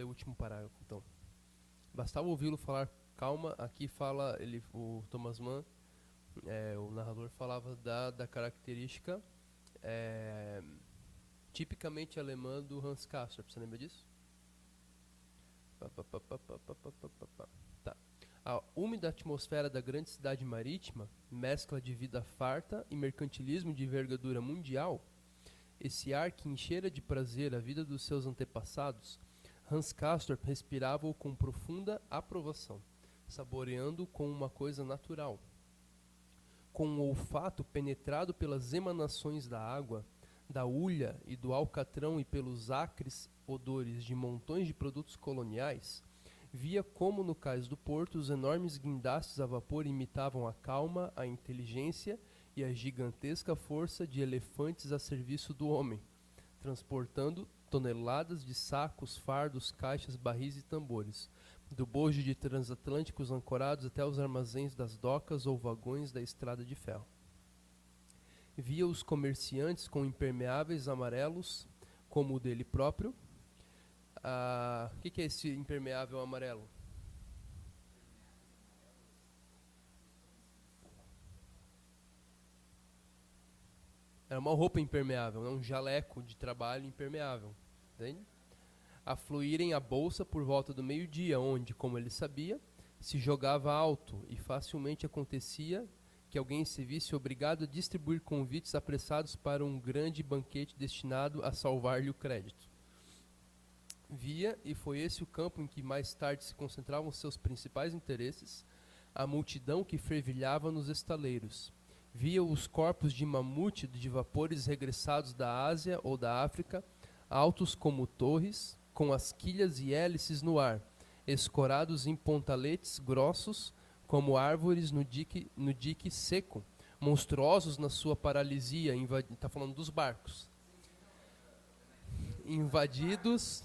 o último parágrafo, então. Bastava ouvi-lo falar calma. Aqui fala, o Thomas Mann, o narrador, falava da característica tipicamente alemã do Hans Castorp. Você lembra disso? Tá. A úmida atmosfera da grande cidade marítima, mescla de vida farta e mercantilismo de envergadura mundial, esse ar que enchera de prazer a vida dos seus antepassados, Hans Castorp respirava-o com profunda aprovação, saboreando-o como uma coisa natural. Com o olfato penetrado pelas emanações da água, da hulha e do alcatrão e pelos acres odores de montões de produtos coloniais, via como no cais do porto os enormes guindastes a vapor imitavam a calma, a inteligência e a gigantesca força de elefantes a serviço do homem, transportando toneladas de sacos, fardos, caixas, barris e tambores, do bojo de transatlânticos ancorados até os armazéns das docas ou vagões da estrada de ferro. Via os comerciantes com impermeáveis amarelos, como o dele próprio. O que é esse impermeável amarelo? Era uma roupa impermeável, um jaleco de trabalho impermeável. Entende? A fluírem a bolsa por volta do meio-dia, onde, como ele sabia, se jogava alto e facilmente acontecia que alguém se visse obrigado a distribuir convites apressados para um grande banquete destinado a salvar-lhe o crédito. Via, e foi esse o campo em que mais tarde se concentravam seus principais interesses, a multidão que fervilhava nos estaleiros. Via os corpos de mamute de vapores regressados da Ásia ou da África, altos como torres, com as quilhas e hélices no ar, escorados em pontaletes grossos, como árvores no dique seco, monstruosos na sua paralisia, está falando dos barcos, invadidos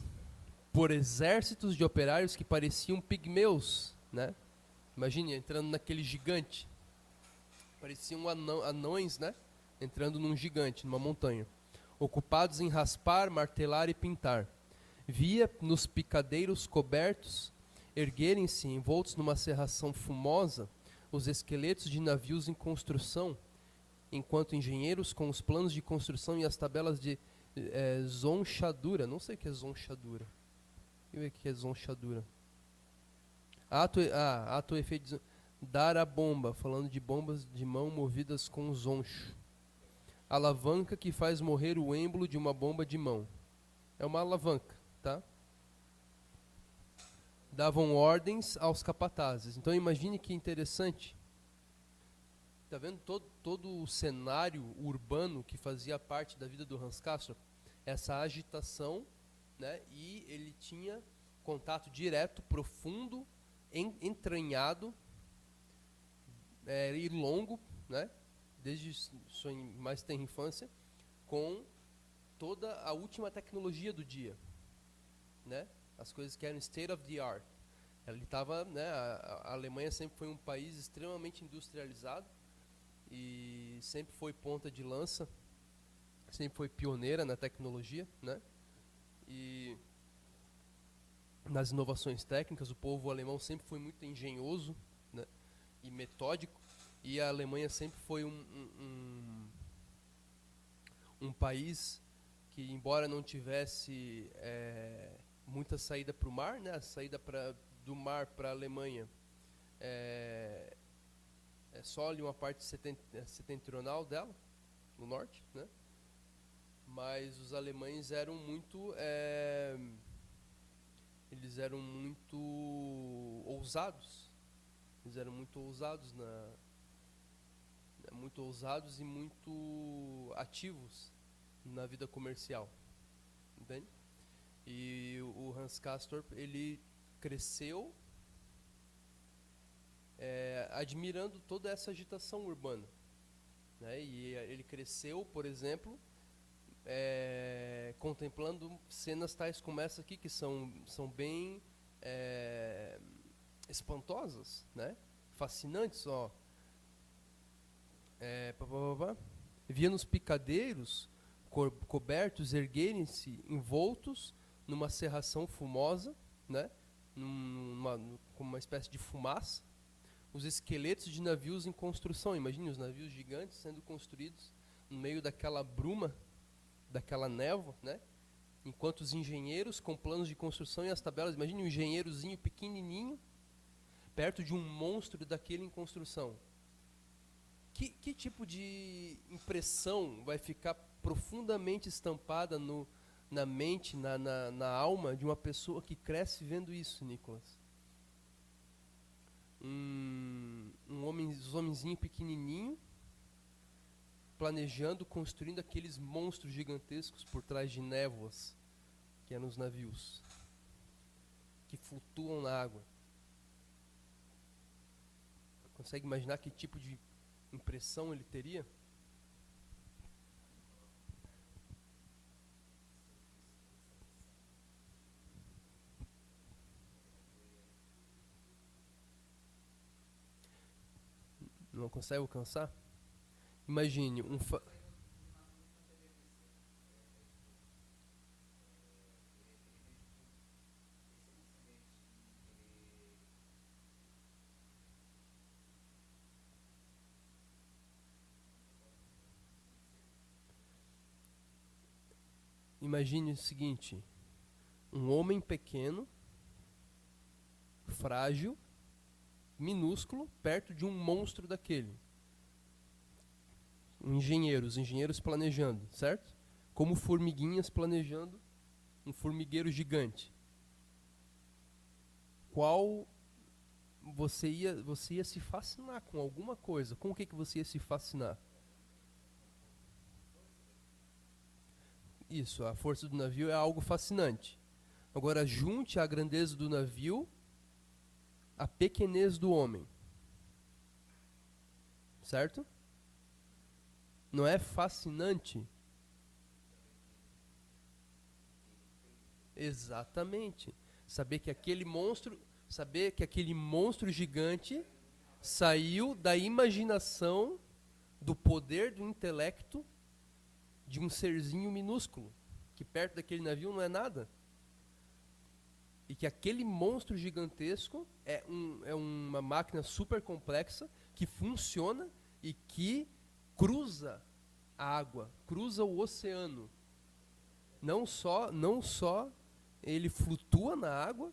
por exércitos de operários que pareciam pigmeus, né? Imagine entrando naquele gigante, pareciam anões, né? Entrando num gigante, numa montanha, ocupados em raspar, martelar e pintar. Via nos picadeiros cobertos erguerem-se, envoltos numa cerração fumosa, os esqueletos de navios em construção, enquanto engenheiros com os planos de construção e as tabelas de zonchadura, não sei o que é zonchadura. Deixa eu ver o que é zonchadura. Ato e efeito de dar a bomba, falando de bombas de mão movidas com zoncho. Alavanca que faz morrer o êmbolo de uma bomba de mão. É uma alavanca, tá? Davam ordens aos capatazes. Então imagine que interessante. Tá vendo todo o cenário urbano que fazia parte da vida do Hans Castorp? Essa agitação, né? E ele tinha contato direto, profundo, entranhado e longo, né? Desde sua mais tenra infância, com toda a última tecnologia do dia, né? As coisas que eram state of the art. Ele estava, né? A Alemanha sempre foi um país extremamente industrializado e sempre foi ponta de lança, sempre foi pioneira na tecnologia, né? E nas inovações técnicas, o povo alemão sempre foi muito engenhoso, né? E metódico, e a Alemanha sempre foi um país que, embora não tivesse muita saída para o mar, né? A saída do mar para a Alemanha é só ali uma parte setentrional dela, no norte, né? Mas os alemães eram muito eles eram muito ousados. Eles eram muito ousados muito ousados e muito ativos na vida comercial, entende? E o Hans Castorp, ele cresceu admirando toda essa agitação urbana, né? E ele cresceu, por exemplo, contemplando cenas tais como essa aqui, que são bem espantosas, né? Fascinantes, ó. Via nos picadeiros cobertos erguerem-se envoltos numa cerração fumosa, né, como uma espécie de fumaça, os esqueletos de navios em construção. Imagine os navios gigantes sendo construídos no meio daquela bruma, daquela névoa, né? Enquanto os engenheiros com planos de construção e as tabelas, imagine um engenheirozinho pequenininho perto de um monstro daquele em construção. Que tipo de impressão vai ficar profundamente estampada na mente, na alma de uma pessoa que cresce vendo isso, Nicolas? Um homenzinho pequenininho planejando, construindo aqueles monstros gigantescos por trás de névoas, que eram os navios, que flutuam na água. Consegue imaginar que tipo de impressão ele teria? Não consegue alcançar? Imagine imagine o seguinte: um homem pequeno, frágil, minúsculo, perto de um monstro daquele. Os engenheiros planejando, certo? Como formiguinhas planejando um formigueiro gigante. Qual você ia se fascinar com alguma coisa? Com o que você ia se fascinar? Isso, a força do navio é algo fascinante. Agora, junte a grandeza do navio à pequenez do homem. Certo? Não é fascinante? Exatamente. Saber que aquele monstro gigante saiu da imaginação, do poder do intelecto de um serzinho minúsculo, que perto daquele navio não é nada. E que aquele monstro gigantesco é uma máquina super complexa que funciona e que cruza a água, cruza o oceano. Não só ele flutua na água,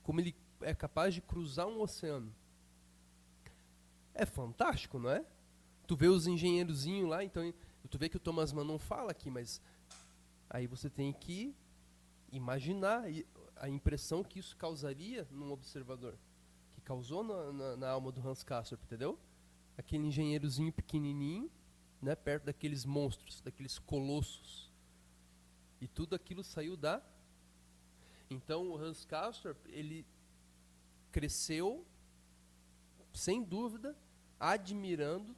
como ele é capaz de cruzar um oceano. É fantástico, não é? Tu vê os engenheirozinhos lá, então tu vê que o Thomas Mann não fala aqui, mas aí você tem que imaginar a impressão que isso causaria num observador, que causou na alma do Hans Castorp, entendeu? Aquele engenheirozinho pequenininho, né, perto daqueles monstros, daqueles colossos. E tudo aquilo saiu da... Então o Hans Castorp, ele cresceu, sem dúvida, admirando,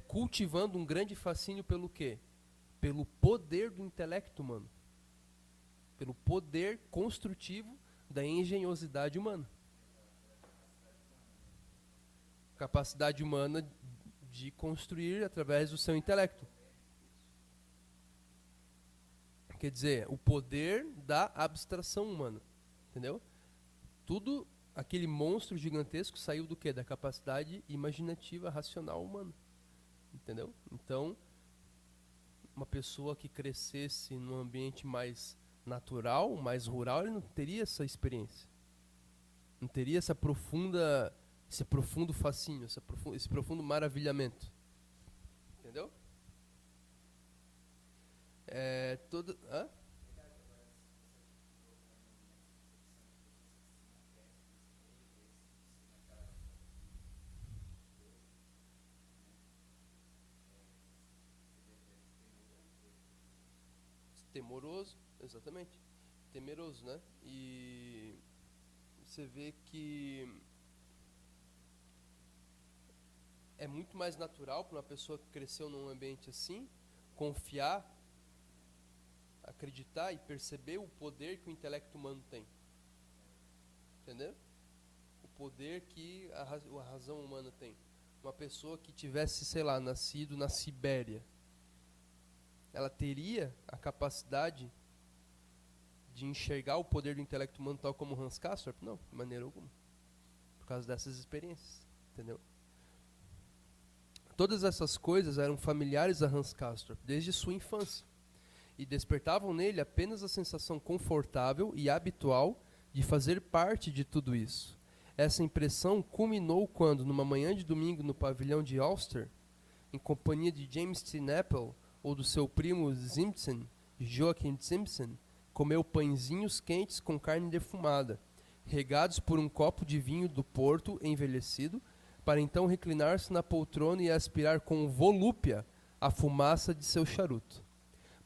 cultivando um grande fascínio pelo quê? Pelo poder do intelecto humano. Pelo poder construtivo da engenhosidade humana. Capacidade humana de construir através do seu intelecto. Quer dizer, o poder da abstração humana. Entendeu? Tudo, aquele monstro gigantesco saiu do quê? Da capacidade imaginativa, racional humana. Entendeu? Então, uma pessoa que crescesse num ambiente mais natural, mais rural, ele não teria essa experiência. Não teria esse profundo fascínio, esse profundo maravilhamento. Entendeu? Hã? Temoroso, exatamente. Temeroso, né? E você vê que é muito mais natural para uma pessoa que cresceu num ambiente assim, confiar, acreditar e perceber o poder que o intelecto humano tem. Entendeu? O poder que a razão humana tem. Uma pessoa que tivesse, sei lá, nascido na Sibéria, ela teria a capacidade de enxergar o poder do intelecto humano tal como Hans Castorp? Não, de maneira alguma. Por causa dessas experiências, entendeu? Todas essas coisas eram familiares a Hans Castorp desde sua infância e despertavam nele apenas a sensação confortável e habitual de fazer parte de tudo isso. Essa impressão culminou quando, numa manhã de domingo no pavilhão de Ulster, em companhia de James T. Nepple ou do seu primo Simpson, Joachim Simpson, comeu pãezinhos quentes com carne defumada, regados por um copo de vinho do Porto envelhecido, para então reclinar-se na poltrona e aspirar com volúpia a fumaça de seu charuto.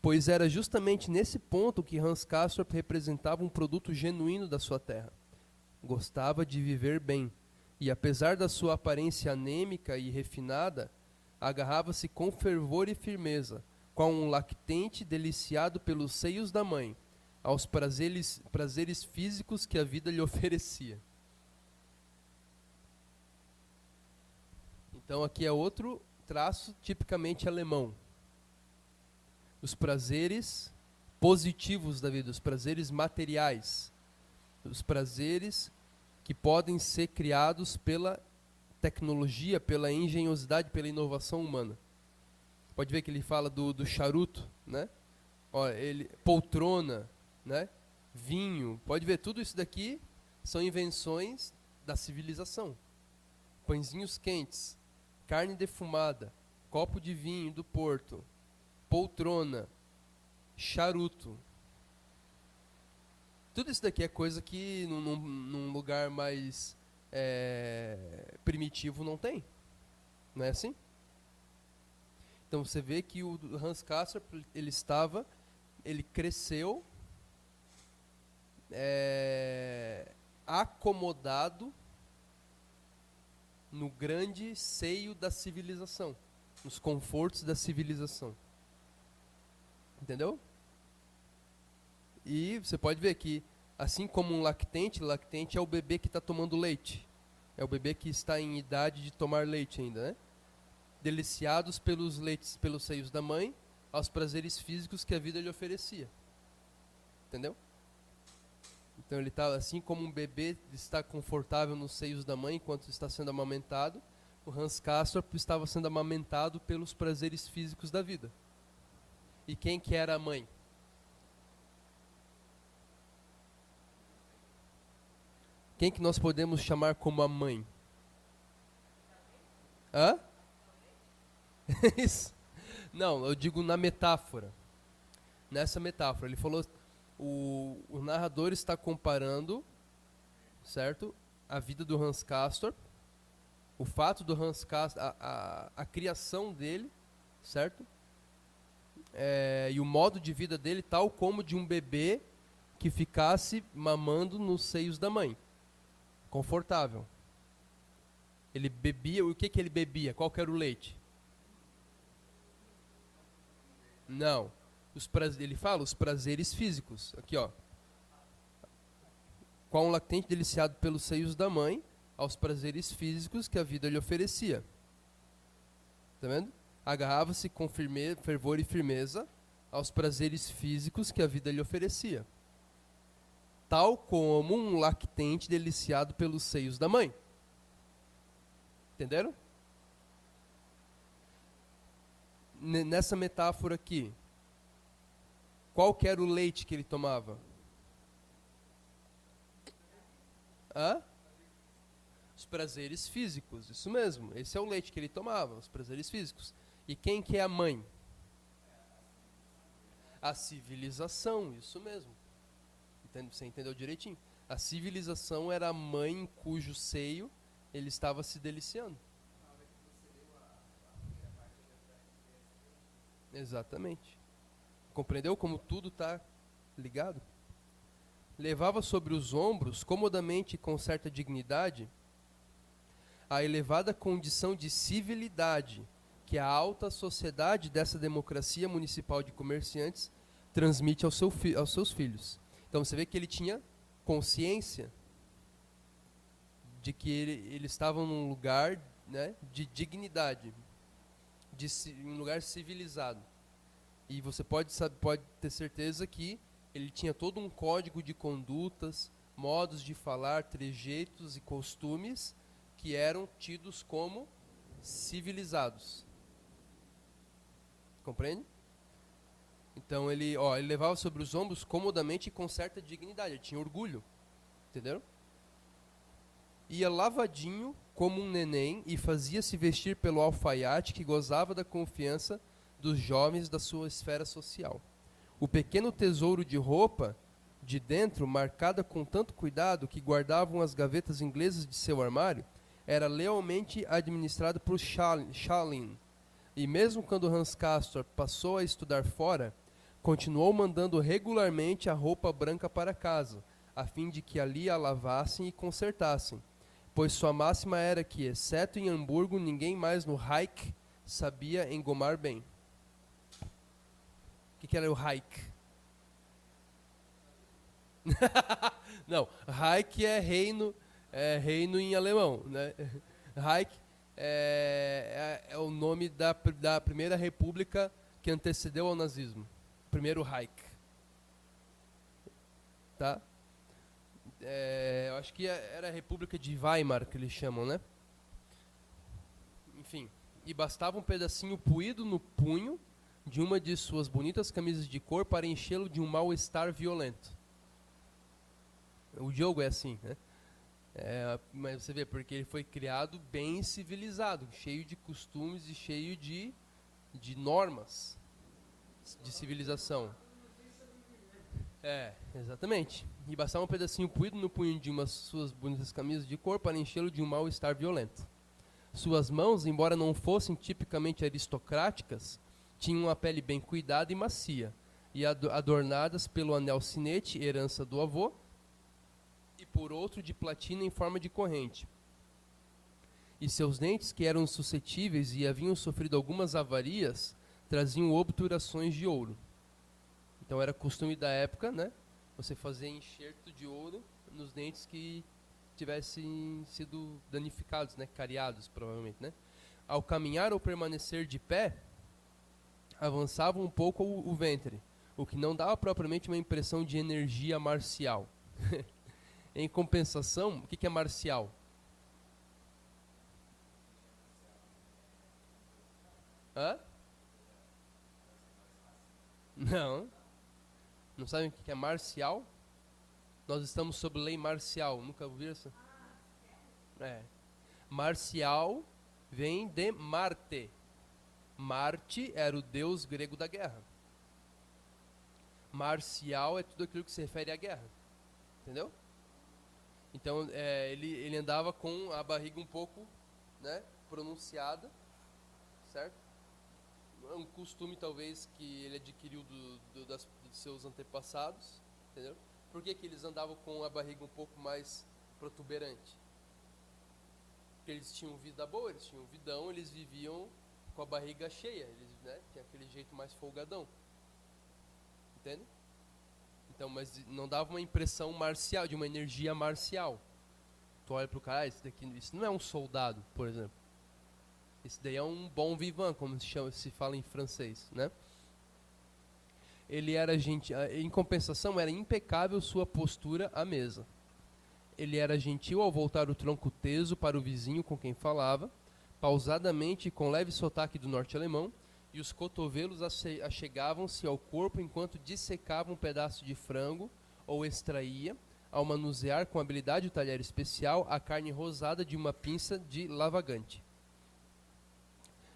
Pois era justamente nesse ponto que Hans Castorp representava um produto genuíno da sua terra. Gostava de viver bem, e apesar da sua aparência anêmica e refinada, agarrava-se com fervor e firmeza, qual um lactente deliciado pelos seios da mãe, aos prazeres físicos que a vida lhe oferecia. Então aqui é outro traço tipicamente alemão. Os prazeres positivos da vida, os prazeres materiais, os prazeres que podem ser criados pela tecnologia, pela engenhosidade, pela inovação humana. Pode ver que ele fala do charuto, né? Olha, poltrona, né? Vinho. Pode ver, tudo isso daqui são invenções da civilização. Pãezinhos quentes, carne defumada, copo de vinho do Porto, poltrona, charuto. Tudo isso daqui é coisa que num lugar mais primitivo não tem. Não é assim? Então você vê que o Hans Castorp, ele cresceu acomodado no grande seio da civilização, nos confortos da civilização. Entendeu? E você pode ver que, assim como um lactente é o bebê que está tomando leite. É o bebê que está em idade de tomar leite ainda, né? Deliciados pelos seios da mãe, aos prazeres físicos que a vida lhe oferecia. Entendeu? Então ele está, assim como um bebê está confortável nos seios da mãe enquanto está sendo amamentado, o Hans Castorp estava sendo amamentado pelos prazeres físicos da vida. E quem que era a mãe? Quem que nós podemos chamar como a mãe? Hã? Isso. Não, eu digo na metáfora. Nessa metáfora, ele falou, o narrador está comparando, certo? A vida do Hans Castorp, o fato do Hans Castorp, a criação dele, certo? E o modo de vida dele, tal como de um bebê que ficasse mamando nos seios da mãe. Confortável. Ele bebia, o que ele bebia? Qual que era o leite? Não. Ele fala os prazeres físicos. Aqui, ó. Qual um lactente deliciado pelos seios da mãe, aos prazeres físicos que a vida lhe oferecia. Tá vendo? Agarrava-se com fervor e firmeza aos prazeres físicos que a vida lhe oferecia. Tal como um lactente deliciado pelos seios da mãe. Entenderam? Nessa metáfora aqui, qual que era o leite que ele tomava? Hã? Os prazeres físicos, isso mesmo. Esse é o leite que ele tomava, os prazeres físicos. E quem que é a mãe? A civilização, isso mesmo. Você entendeu direitinho? A civilização era a mãe em cujo seio ele estava se deliciando. Exatamente. Compreendeu como tudo está ligado? Levava sobre os ombros, comodamente e com certa dignidade, a elevada condição de civilidade que a alta sociedade dessa democracia municipal de comerciantes transmite aos seus filhos. Então você vê que ele tinha consciência de que ele estava num lugar, né, de dignidade, um lugar civilizado. E você pode ter certeza que Ele tinha todo um código de condutas, modos de falar, trejeitos e costumes que eram tidos como civilizados. Compreende? Então ele levava sobre os ombros comodamente e com certa dignidade. Ele tinha orgulho. Entendeu? Ia lavadinho como um neném e fazia-se vestir pelo alfaiate que gozava da confiança dos jovens da sua esfera social. O pequeno tesouro de roupa de dentro, marcada com tanto cuidado que guardavam as gavetas inglesas de seu armário, era lealmente administrado por Shalin. E mesmo quando Hans Castor passou a estudar fora, continuou mandando regularmente a roupa branca para casa, a fim de que ali a lavassem e consertassem, pois sua máxima era que, exceto em Hamburgo, ninguém mais no Reich sabia engomar bem. O que era o Reich? Não, Reich é reino em alemão, né? Reich é o nome da primeira república que antecedeu ao nazismo. Primeiro Reich. Tá? Eu acho que era a República de Weimar que eles chamam, né? Enfim, e bastava um pedacinho puído no punho de uma de suas bonitas camisas de cor para enchê-lo de um mal-estar violento. O Diogo é assim, né? Mas você vê, porque ele foi criado bem civilizado, cheio de costumes e cheio de normas de civilização. Exatamente. E bastava um pedacinho puído no punho de uma suas bonitas camisas de cor para enchê-lo de um mal-estar violento. Suas mãos, embora não fossem tipicamente aristocráticas, tinham uma pele bem cuidada e macia, e adornadas pelo anel sinete, herança do avô, e por outro de platina em forma de corrente. E seus dentes, que eram suscetíveis e haviam sofrido algumas avarias, traziam obturações de ouro. Então era costume da época, né? Você fazer enxerto de ouro nos dentes que tivessem sido danificados, né? Cariados, provavelmente, né? Ao caminhar ou permanecer de pé, avançava um pouco o ventre, o que não dava propriamente uma impressão de energia marcial. Em compensação, o que é marcial? Hã? Não. Não sabem o que é marcial? Nós estamos sob lei marcial. Nunca ouviram isso? Marcial vem de Marte. Marte era o deus grego da guerra. Marcial é tudo aquilo que se refere à guerra. Entendeu? Então, ele andava com a barriga um pouco, né, pronunciada, certo? É um costume, talvez, que ele adquiriu dos seus antepassados, entendeu? Por que eles andavam com a barriga um pouco mais protuberante? Porque eles tinham vida boa, eles tinham vidão, eles viviam com a barriga cheia, eles, né, tinham aquele jeito mais folgadão. Entende? Então, mas não dava uma impressão marcial, de uma energia marcial. Tu olha pro cara, isso não é um soldado, por exemplo. Esse daí é um bon vivant, como se fala em francês, né? Ele era em compensação, era impecável sua postura à mesa. Ele era gentil ao voltar o tronco teso para o vizinho com quem falava, pausadamente e com leve sotaque do norte alemão, e os cotovelos achegavam-se ao corpo enquanto dissecava um pedaço de frango ou extraía, ao manusear com habilidade o talher especial, a carne rosada de uma pinça de lavagante.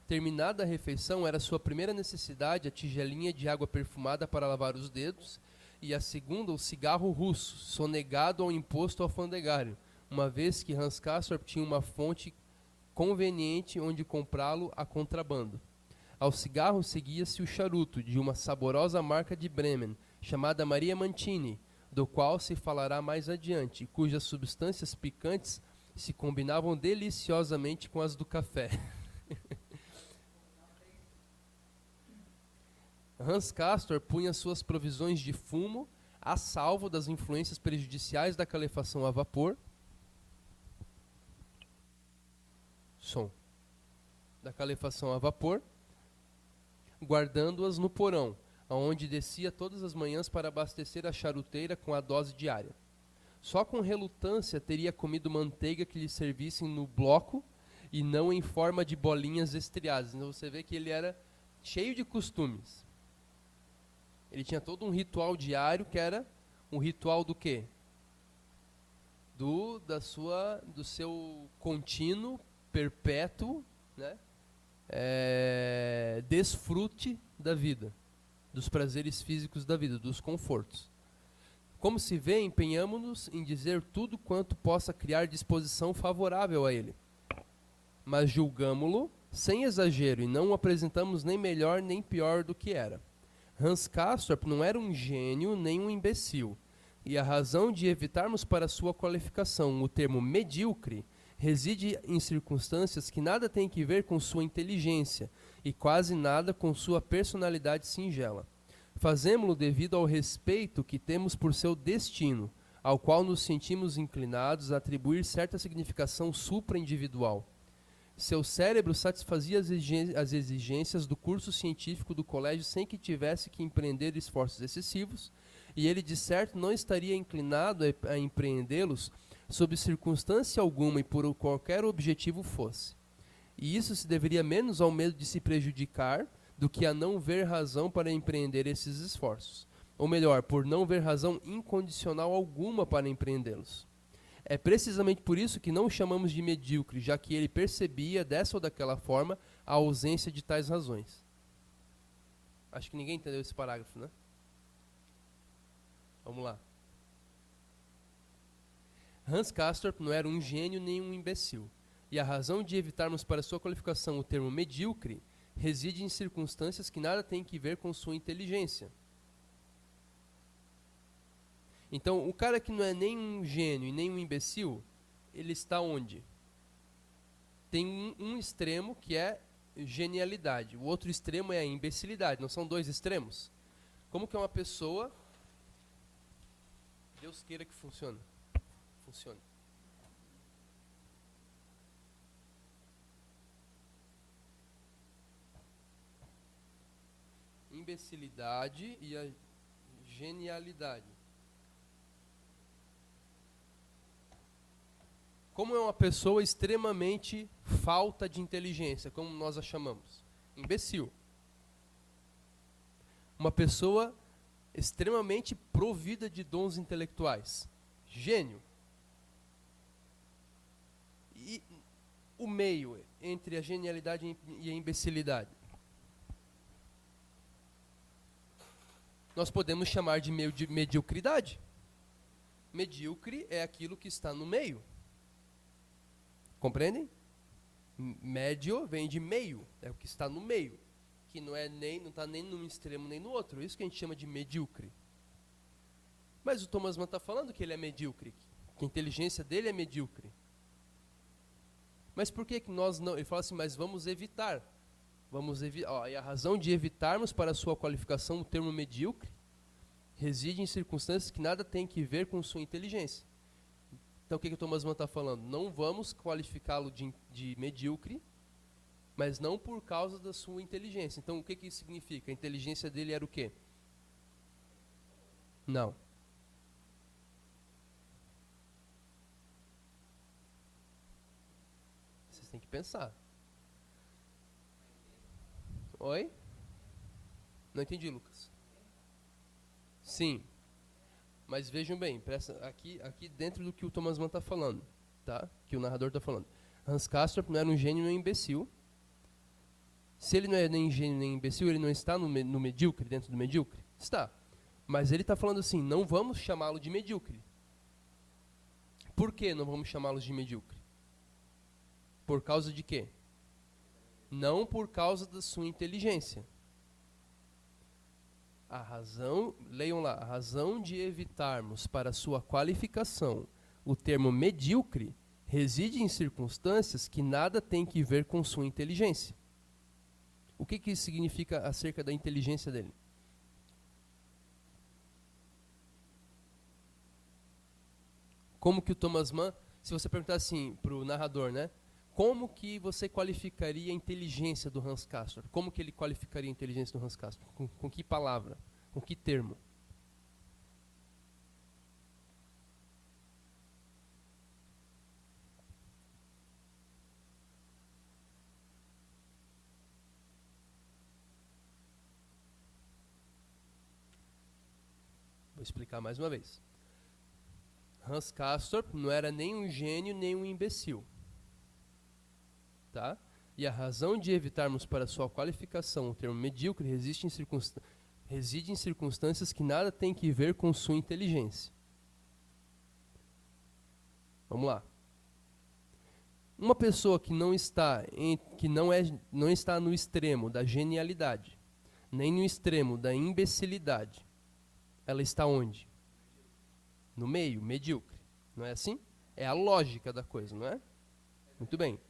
Terminada a refeição, era sua primeira necessidade a tigelinha de água perfumada para lavar os dedos, e a segunda o cigarro russo, sonegado ao imposto alfandegário, uma vez que Hans Castorp tinha uma fonte conveniente onde comprá-lo a contrabando. Ao cigarro seguia-se o charuto, de uma saborosa marca de Bremen, chamada Maria Mancini, do qual se falará mais adiante, cujas substâncias picantes se combinavam deliciosamente com as do café. Hans Castor punha suas provisões de fumo a salvo das influências prejudiciais da calefação a vapor. Da calefação a vapor, guardando-as no porão, aonde descia todas as manhãs para abastecer a charuteira com a dose diária. Só com relutância teria comido manteiga que lhe servissem no bloco e não em forma de bolinhas estriadas. Então você vê que ele era cheio de costumes. Ele tinha todo um ritual diário que era um ritual do quê? Do seu contínuo, perpétuo, né? Desfrute da vida, dos prazeres físicos da vida, dos confortos. Como se vê, empenhamo-nos em dizer tudo quanto possa criar disposição favorável a ele. Mas julgamo-lo sem exagero e não o apresentamos nem melhor nem pior do que era. Hans Castorp não era um gênio nem um imbecil, e a razão de evitarmos para sua qualificação o termo medíocre reside em circunstâncias que nada têm que ver com sua inteligência e quase nada com sua personalidade singela. Fazemo-lo devido ao respeito que temos por seu destino, ao qual nos sentimos inclinados a atribuir certa significação supra-individual. Seu cérebro satisfazia as exigências do curso científico do colégio sem que tivesse que empreender esforços excessivos, e ele de certo não estaria inclinado a empreendê-los sob circunstância alguma e por qualquer objetivo fosse. E isso se deveria menos ao medo de se prejudicar do que a não ver razão para empreender esses esforços. Ou melhor, por não ver razão incondicional alguma para empreendê-los. É precisamente por isso que não o chamamos de medíocre, já que ele percebia, dessa ou daquela forma, a ausência de tais razões. Acho que ninguém entendeu esse parágrafo, né? Vamos lá. Hans Castorp não era um gênio nem um imbecil, e a razão de evitarmos para sua qualificação o termo medíocre reside em circunstâncias que nada têm que ver com sua inteligência. Então, o cara que não é nem um gênio e nem um imbecil, ele está onde? Tem um extremo que é genialidade, o outro extremo é a imbecilidade. Não são dois extremos? Como que é uma pessoa... Deus queira que funcione. Funcione. Imbecilidade e a genialidade. Como é uma pessoa extremamente falta de inteligência, como nós a chamamos? Imbecil. Uma pessoa extremamente provida de dons intelectuais. Gênio. E o meio entre a genialidade e a imbecilidade? Nós podemos chamar de mediocridade. Medíocre é aquilo que está no meio. Compreendem? Médio vem de meio, é o que está no meio, que não está nem num extremo nem no outro. Isso que a gente chama de medíocre. Mas o Thomas Mann está falando que ele é medíocre, que a inteligência dele é medíocre. Mas por que nós não? Ele fala assim, mas vamos evitar. E a razão de evitarmos para a sua qualificação o termo medíocre reside em circunstâncias que nada tem que ver com sua inteligência. Então o que o Thomas Mann está falando? Não vamos qualificá-lo de medíocre, mas não por causa da sua inteligência. Então o que isso significa? A inteligência dele era o quê? Não. Vocês têm que pensar. Oi? Não entendi, Lucas. Sim. Mas vejam bem, aqui dentro do que o Thomas Mann está falando, tá? Que o narrador está falando. Hans Castorp não era um gênio nem um imbecil. Se ele não é nem gênio nem imbecil, ele não está no medíocre, dentro do medíocre? Está. Mas ele está falando assim, não vamos chamá-lo de medíocre. Por que não vamos chamá-lo de medíocre? Por causa de quê? Não por causa da sua inteligência. A razão, leiam lá, a razão de evitarmos para sua qualificação o termo medíocre reside em circunstâncias que nada tem que ver com sua inteligência. O que isso significa acerca da inteligência dele? Como que o Thomas Mann, se você perguntar assim para o narrador, né? como que você qualificaria a inteligência do Hans Castorp? Como que ele qualificaria a inteligência do Hans Castorp? Com que palavra? Com que termo? Vou explicar mais uma vez. Hans Castorp não era nem um gênio nem um imbecil. Tá? E a razão de evitarmos para sua qualificação o termo medíocre reside em circunstâncias que nada tem que ver com sua inteligência. Vamos lá. Uma pessoa que não está no extremo da genialidade, nem no extremo da imbecilidade, ela está onde? No meio, medíocre. Não é assim? É a lógica da coisa, não é? Muito bem.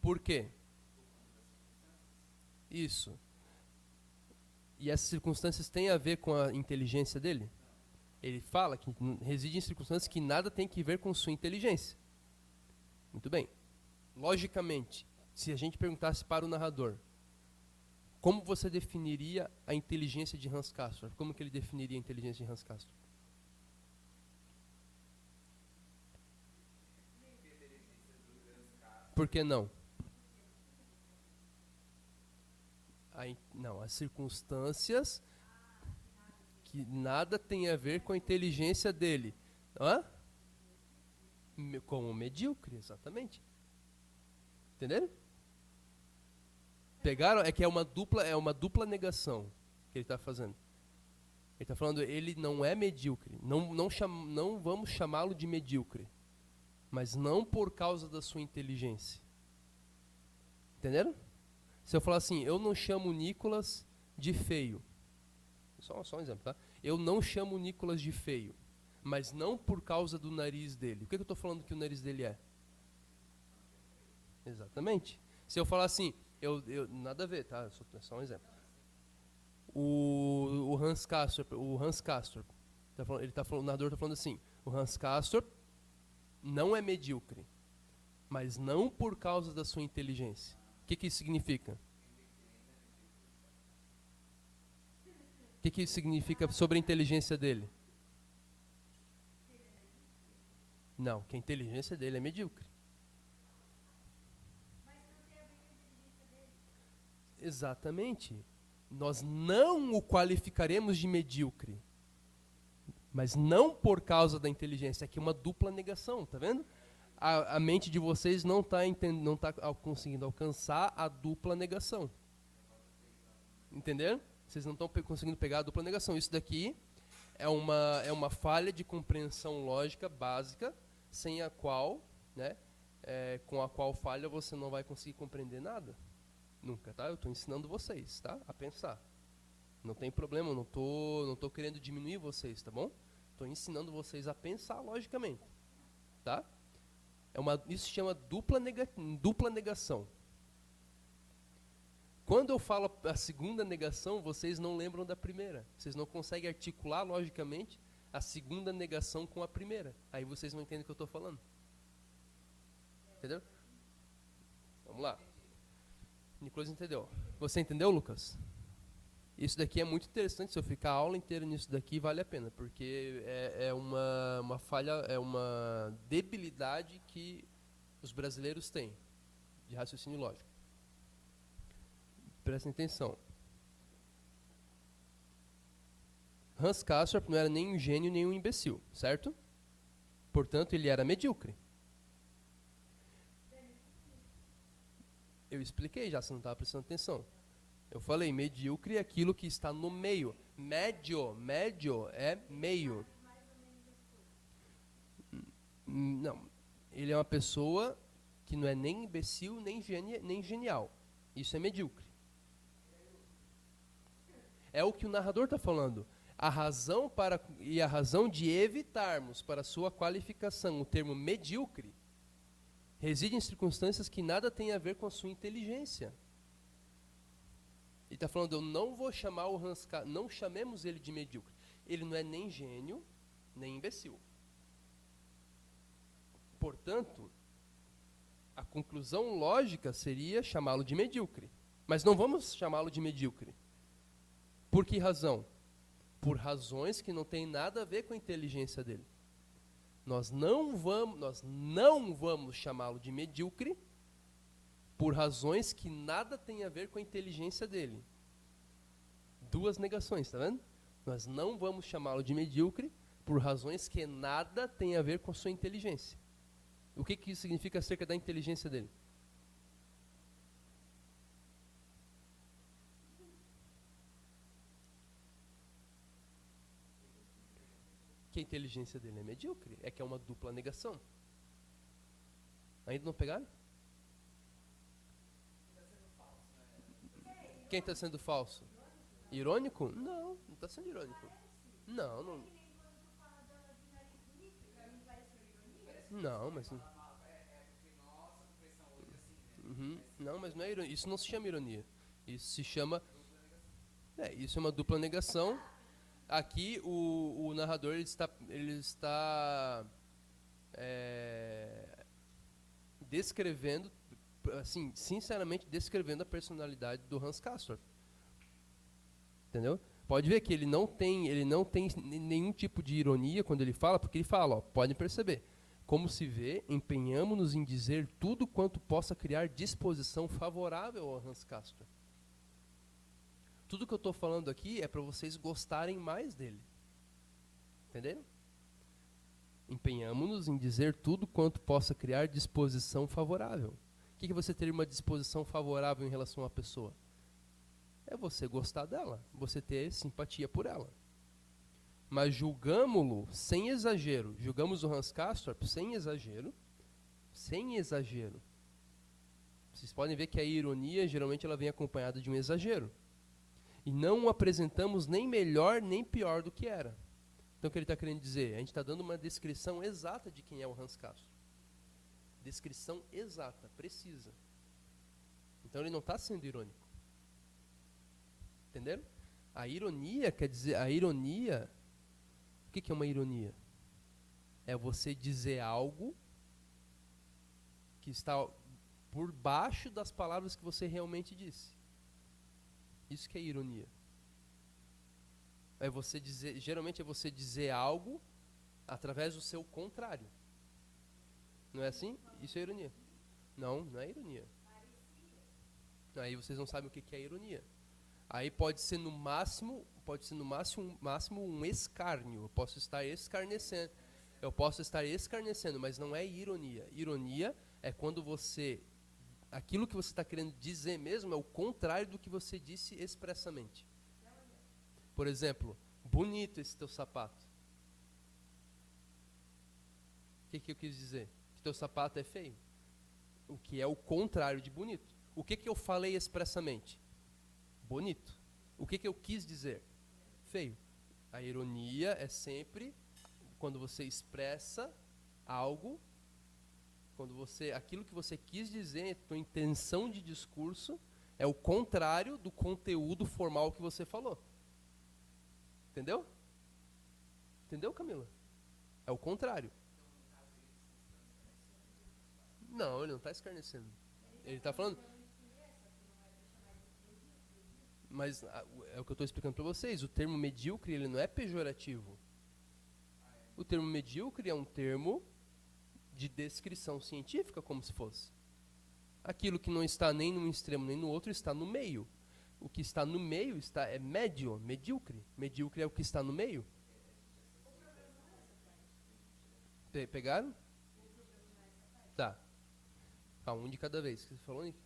Por quê? Isso. E essas circunstâncias têm a ver com a inteligência dele? Ele fala que reside em circunstâncias que nada tem que ver com sua inteligência. Muito bem. Logicamente, se a gente perguntasse para o narrador, como você definiria a inteligência de Hans Castorp? Como que ele definiria a inteligência de Hans Castorp? Por que não? Não, as circunstâncias que nada tem a ver com a inteligência dele. Hã? Como medíocre, exatamente. Entenderam? Pegaram? É que é uma dupla negação que ele está fazendo. Ele está falando, ele não é medíocre. Não vamos chamá-lo de medíocre. Mas não por causa da sua inteligência. Entenderam? Se eu falar assim, eu não chamo o Nicolas de feio. Só um exemplo, tá? Eu não chamo o Nicolas de feio. Mas não por causa do nariz dele. O que eu estou falando que o nariz dele é? Exatamente. Se eu falar assim, nada a ver, tá? É só um exemplo. O Hans Castorp, o narrador está falando assim, o Hans Castorp não é medíocre, mas não por causa da sua inteligência. O que isso significa? O que isso significa sobre a inteligência dele? Não, que a inteligência dele é medíocre. Exatamente. Nós não o qualificaremos de medíocre. Mas não por causa da inteligência. Aqui é uma dupla negação, tá vendo? A mente de vocês não está conseguindo alcançar a dupla negação. Entenderam? Vocês não estão conseguindo pegar a dupla negação. Isso daqui é uma falha de compreensão lógica básica, sem a qual, né, com a qual falha você não vai conseguir compreender nada. Nunca, tá? Eu estou ensinando vocês, tá? A pensar. Não tem problema, eu não tô querendo diminuir vocês, tá bom? Estou ensinando vocês a pensar logicamente, tá? Isso se chama dupla negação. Quando eu falo a segunda negação, vocês não lembram da primeira. Vocês não conseguem articular logicamente a segunda negação com a primeira. Aí vocês não entendem o que eu estou falando. Entendeu? Vamos lá. Nicolas entendeu. Você entendeu, Lucas? Isso daqui é muito interessante. Se eu ficar a aula inteira nisso daqui, vale a pena. Porque é uma falha, é uma debilidade que os brasileiros têm de raciocínio lógico. Prestem atenção. Hans Castorp não era nem um gênio nem um imbecil, certo? Portanto, ele era medíocre. Eu expliquei já, você não estava prestando atenção. Eu falei, medíocre é aquilo que está no meio. Médio é meio. Não, ele é uma pessoa que não é nem imbecil, nem genial. Isso é medíocre. É o que o narrador está falando. A razão de evitarmos para sua qualificação o termo medíocre reside em circunstâncias que nada tem a ver com a sua inteligência. Ele está falando, eu não vou chamar o Hans Castorp, não chamemos ele de medíocre. Ele não é nem gênio, nem imbecil. Portanto, a conclusão lógica seria chamá-lo de medíocre. Mas não vamos chamá-lo de medíocre. Por que razão? Por razões que não têm nada a ver com a inteligência dele. Nós não vamos chamá-lo de medíocre por razões que nada têm a ver com a inteligência dele. Duas negações, tá vendo? Nós não vamos chamá-lo de medíocre por razões que nada têm a ver com a sua inteligência. O que isso significa acerca da inteligência dele? Que a inteligência dele é medíocre. É que é uma dupla negação. Ainda não pegaram? Quem está sendo falso? Irônico? Não, não está sendo irônico. Não, não. Não, mas. Não, mas não é ironia. Isso não se chama ironia. Isso se chama. Isso é uma dupla negação. Aqui o narrador ele está descrevendo, assim, sinceramente descrevendo a personalidade do Hans Castorp. Entendeu? Pode ver que ele não tem nenhum tipo de ironia quando ele fala, porque ele fala, ó, podem perceber. Como se vê, empenhamo-nos em dizer tudo quanto possa criar disposição favorável ao Hans Castorp. Tudo que eu estou falando aqui é para vocês gostarem mais dele. Entenderam? Empenhamo-nos em dizer tudo quanto possa criar disposição favorável. O que é você ter uma disposição favorável em relação à pessoa? É você gostar dela, você ter simpatia por ela. Mas julgamo-lo sem exagero. Julgamos o Hans Castorp sem exagero. Sem exagero. Vocês podem ver que a ironia, geralmente, ela vem acompanhada de um exagero. E não o apresentamos nem melhor, nem pior do que era. Então, o que ele está querendo dizer? A gente está dando uma descrição exata de quem é o Hans Castorp. Descrição exata, precisa. Então, ele não está sendo irônico. Entenderam? A ironia quer dizer... O que é uma ironia? É você dizer algo que está por baixo das palavras que você realmente disse. Isso que é ironia. Geralmente é você dizer algo através do seu contrário. Não é assim? Isso é ironia. Não, não é ironia. Aí vocês não sabem o que é ironia. Aí pode ser no máximo um escárnio. Eu posso estar escarnecendo, mas não é ironia. Ironia é quando aquilo que você está querendo dizer mesmo é o contrário do que você disse expressamente. Por exemplo, bonito esse teu sapato. O que eu quis dizer? Que teu sapato é feio. O que é o contrário de bonito. O que eu falei expressamente? Bonito. O que eu quis dizer? Feio. A ironia é sempre quando você expressa algo, aquilo que você quis dizer, a tua intenção de discurso é o contrário do conteúdo formal que você falou. Entendeu? Entendeu, Camila? É o contrário. Não, ele não está escarnecendo. Ele está falando... Mas é o que eu estou explicando para vocês. O termo medíocre, ele não é pejorativo. O termo medíocre é um termo de descrição científica, como se fosse. Aquilo que não está nem num extremo nem no outro está no meio. O que está no meio é médio, medíocre. Medíocre é o que está no meio. Pegaram? Tá. Um de cada vez. O que você falou, Nick?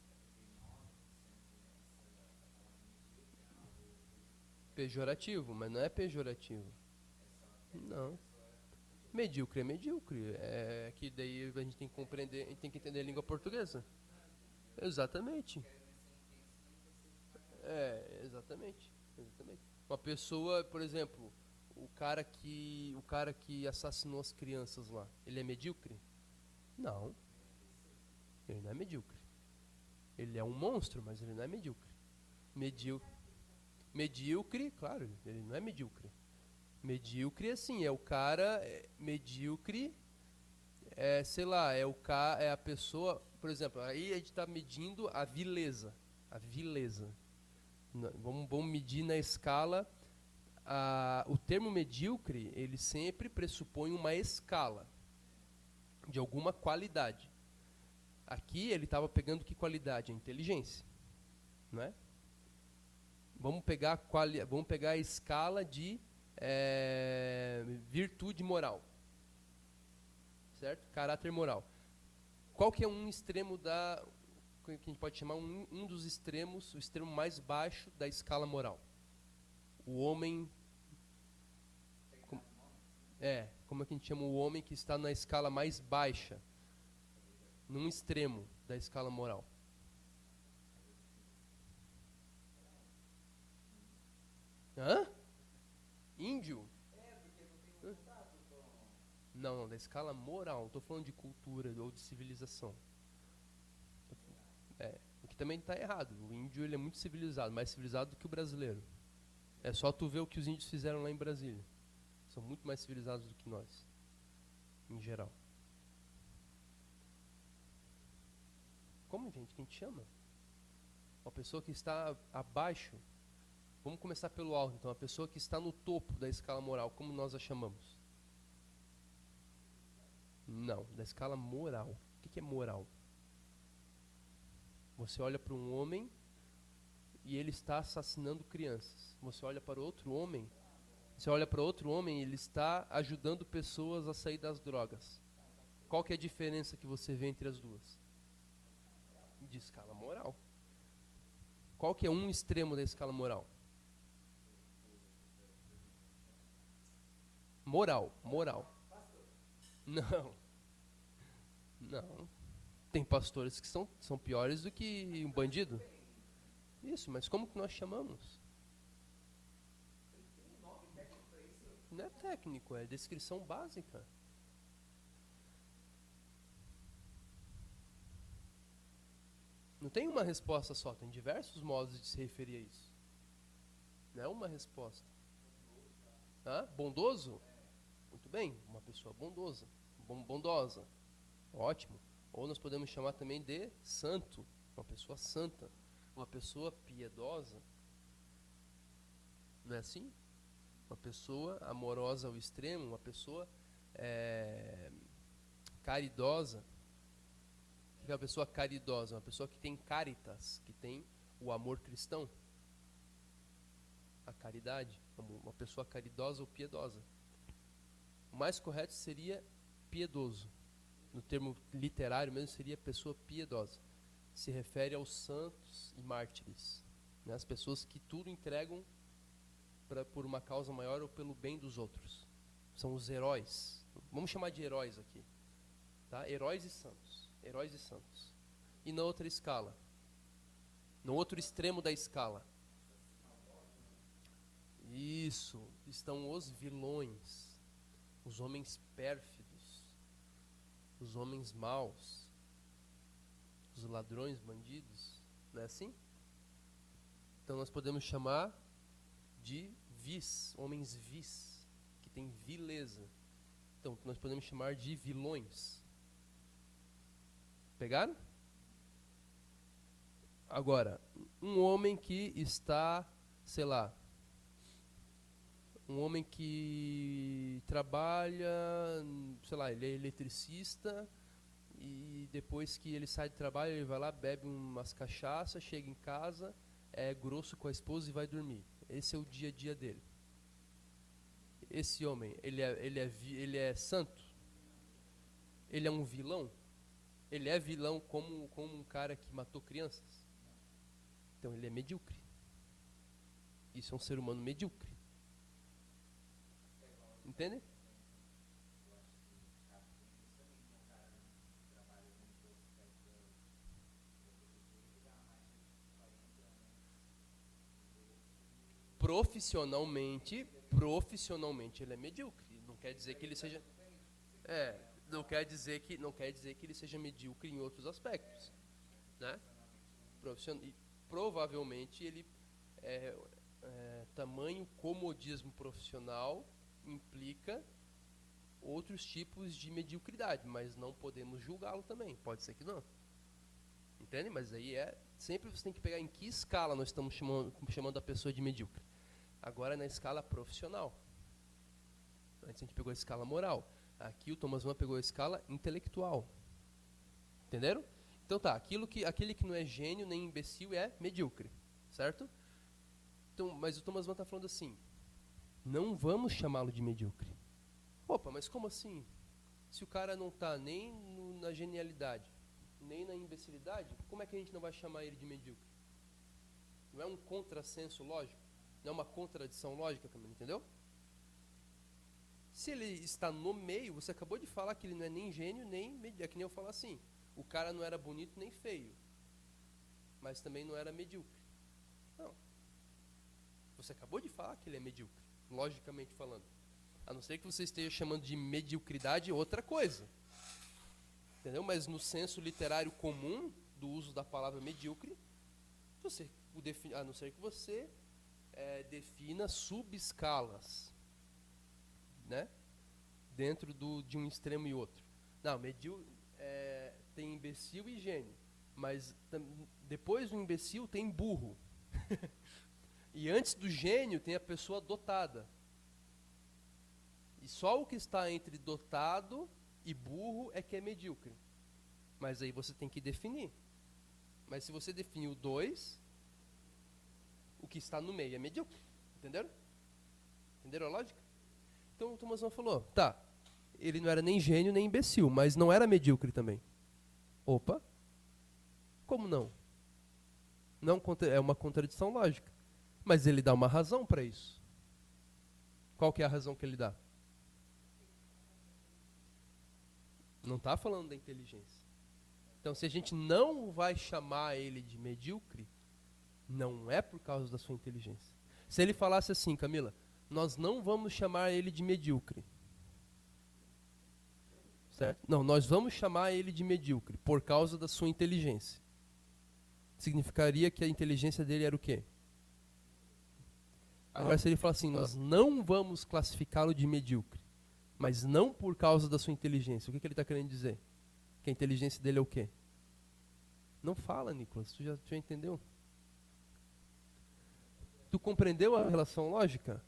Pejorativo, mas não é pejorativo. Não. Medíocre é medíocre. É que daí a gente tem que compreender, a gente tem que entender a língua portuguesa. Exatamente. Exatamente. Uma pessoa, por exemplo, o cara que assassinou as crianças lá, ele é medíocre? Não. Ele não é medíocre. Ele é um monstro, mas ele não é medíocre. Medíocre, claro, ele não é medíocre. Medíocre, assim, é o cara... medíocre sei lá, é a pessoa, por exemplo, aí a gente está medindo a vileza. A vileza. Vamos medir na escala. O termo medíocre, ele sempre pressupõe uma escala de alguma qualidade. Aqui ele estava pegando que qualidade? A inteligência. Não é? Vamos pegar a escala de virtude moral. Certo? Caráter moral. Qual que é um extremo que a gente pode chamar um dos extremos, o extremo mais baixo da escala moral? O homem... como é que a gente chama o homem que está na escala mais baixa? Num extremo da escala moral. Hã? Índio? Não, da escala moral. Não estou falando de cultura ou de civilização. O que também está errado. O índio ele é muito civilizado, mais civilizado do que o brasileiro. É só tu ver o que os índios fizeram lá em Brasília. São muito mais civilizados do que nós, em geral. Como, gente, que a gente chama? Uma pessoa que está abaixo. Vamos começar pelo alto, então. A pessoa que está no topo da escala moral, como nós a chamamos? Não, da escala moral. O que é moral? Você olha para um homem e ele está assassinando crianças. Você olha para outro homem, e ele está ajudando pessoas a sair das drogas. Qual que é a diferença que você vê entre as duas? De escala moral. Qual que é um extremo da escala moral? Moral. Não. Tem pastores que são piores do que um bandido. Isso, mas como que nós chamamos? Não é técnico, é descrição básica. Não tem uma resposta só, tem diversos modos de se referir a isso. Não é uma resposta. Bondoso? Muito bem, uma pessoa bondosa. Bondosa. Ótimo. Ou nós podemos chamar também de santo, uma pessoa santa, uma pessoa piedosa. Não é assim? Uma pessoa amorosa ao extremo, uma pessoa caridosa. O que é uma pessoa caridosa? Uma pessoa que tem caritas, que tem o amor cristão. A caridade, uma pessoa caridosa ou piedosa. O mais correto seria piedoso. No termo literário mesmo seria pessoa piedosa. Se refere aos santos e mártires, né? As pessoas que tudo entregam por uma causa maior ou pelo bem dos outros. São os heróis. Vamos chamar de heróis aqui. Tá? Heróis e santos. Heróis e santos. E na outra escala? No outro extremo da escala? Isso. Estão os vilões. Os homens pérfidos. Os homens maus. Os ladrões, bandidos. Não é assim? Então nós podemos chamar de homens vis, que tem vileza. Então nós podemos chamar de vilões. Pegaram? Agora, um homem que está, sei lá, um homem que trabalha, sei lá, ele é eletricista e depois que ele sai de trabalho, ele vai lá, bebe umas cachaças, chega em casa, é grosso com a esposa e vai dormir. Esse é o dia a dia dele. Esse homem, ele é santo? Ele é um vilão? Ele é vilão como um cara que matou crianças? Então ele é medíocre. Isso é um ser humano medíocre. Entende? Profissionalmente ele é medíocre. Não quer dizer que ele seja não quer dizer que ele seja medíocre em outros aspectos, né? E provavelmente ele tamanho comodismo profissional implica outros tipos de mediocridade, mas não podemos julgá-lo também. Pode ser que não. Entende? Mas aí sempre você tem que pegar em que escala nós estamos chamando a pessoa de medíocre. Agora é na escala profissional. Antes a gente pegou a escala moral. Aqui o Thomas Mann pegou a escala intelectual. Entenderam? Então tá, aquele que não é gênio nem imbecil é medíocre. Certo? Então, mas o Thomas Mann está falando assim, não vamos chamá-lo de medíocre. Opa, mas como assim? Se o cara não está nem na genialidade, nem na imbecilidade, como é que a gente não vai chamar ele de medíocre? Não é um contrassenso lógico? Não é uma contradição lógica, Camila, entendeu? Se ele está no meio, você acabou de falar que ele não é nem gênio, nem medíocre. É que nem eu falar assim, o cara não era bonito nem feio, mas também não era medíocre. Não. Você acabou de falar que ele é medíocre, logicamente falando. A não ser que você esteja chamando de mediocridade outra coisa. Entendeu? Mas no senso literário comum do uso da palavra medíocre, a não ser que você defina subescalas, né? Dentro de um extremo e outro. Não, tem imbecil e gênio. Mas depois do imbecil tem burro. E antes do gênio tem a pessoa dotada. E só o que está entre dotado e burro é que é medíocre. Mas aí você tem que definir. Mas se você definir o 2, o que está no meio é medíocre. Entenderam? Entenderam a lógica? Então o Thomas Mann falou, tá, ele não era nem gênio nem imbecil, mas não era medíocre também. Opa, como não? Não é uma contradição lógica. Mas ele dá uma razão para isso. Qual que é a razão que ele dá? Não está falando da inteligência. Então, se a gente não vai chamar ele de medíocre, não é por causa da sua inteligência. Se ele falasse assim, Camila, nós não vamos chamar ele de medíocre. Certo? Não, nós vamos chamar ele de medíocre por causa da sua inteligência. Significaria que a inteligência dele era o quê? Agora, se ele falar assim, nós não vamos classificá-lo de medíocre, mas não por causa da sua inteligência, o que ele está querendo dizer? Que a inteligência dele é o quê? Não fala, Nicolas, tu já entendeu? Tu compreendeu a relação lógica?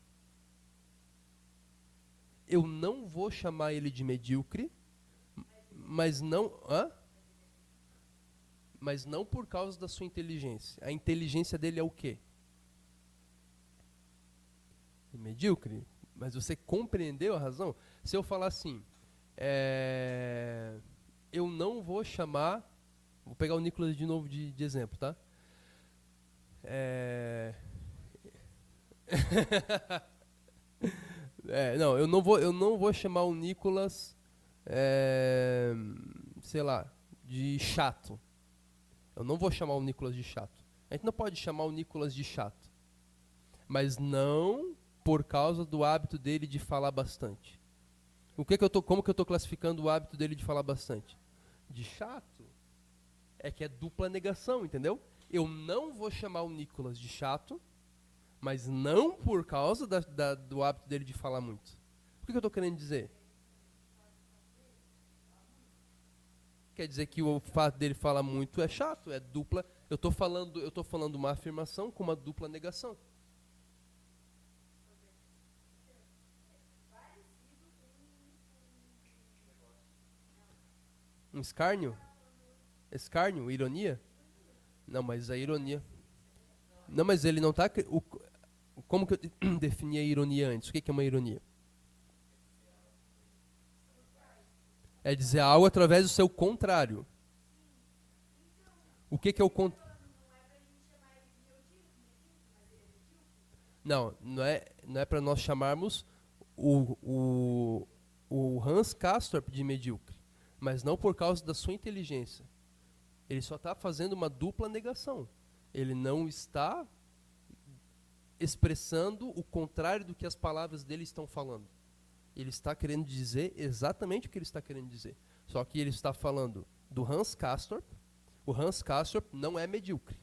Eu não vou chamar ele de medíocre, mas não... Mas não por causa da sua inteligência. A inteligência dele é o quê? Medíocre, mas você compreendeu a razão? Se eu falar assim, eu não vou chamar, vou pegar o Nicolas de novo de exemplo, tá? Não, eu não vou chamar o Nicolas, sei lá, de chato. Eu não vou chamar o Nicolas de chato. A gente não pode chamar o Nicolas de chato, mas não por causa do hábito dele de falar bastante. Como que eu estou classificando o hábito dele de falar bastante? De chato. É que é dupla negação, entendeu? Eu não vou chamar o Nicolas de chato, mas não por causa do hábito dele de falar muito. O que eu estou querendo dizer? Quer dizer que o fato dele falar muito é chato, é dupla. Eu estou falando uma afirmação com uma dupla negação. Um escárnio? Escárnio? Ironia? Não, mas a ironia... Não, mas ele não está... Como que eu defini a ironia antes? O que é uma ironia? É dizer algo através do seu contrário. O que é o contrário? Não é para nós chamarmos o Hans Castorp de medíocre, mas não por causa da sua inteligência. Ele só está fazendo uma dupla negação. Ele não está expressando o contrário do que as palavras dele estão falando. Ele está querendo dizer exatamente o que ele está querendo dizer. Só que ele está falando do Hans Castorp. O Hans Castorp não é medíocre,